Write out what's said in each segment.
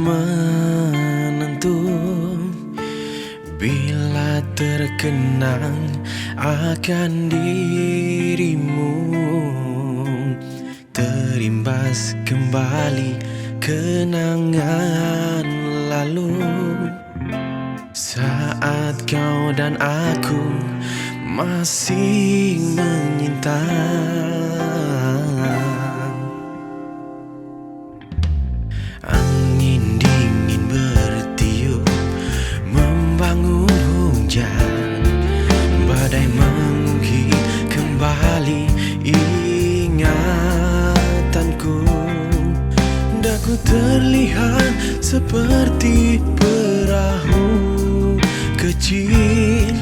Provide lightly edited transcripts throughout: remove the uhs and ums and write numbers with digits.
menentu bila terkenang akan dirimu, terimbas kembali kenangan lalu saat kau dan aku masih menyinta. Angin dingin bertiup membangun hujan, badai mengungkit kembali ingatanku. Daku terlihat seperti perahu kecil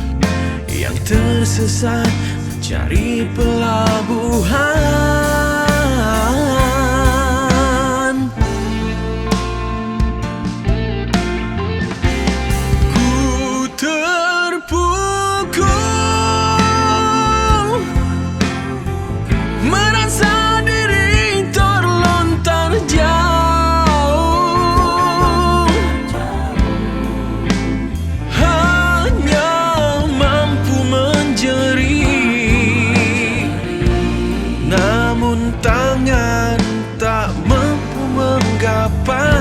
yang tersesat mencari pelabuhan. Ku terpukul merasa diri terlontar jauh, hanya mampu menjerit, namun tangan tak mampu menggapai.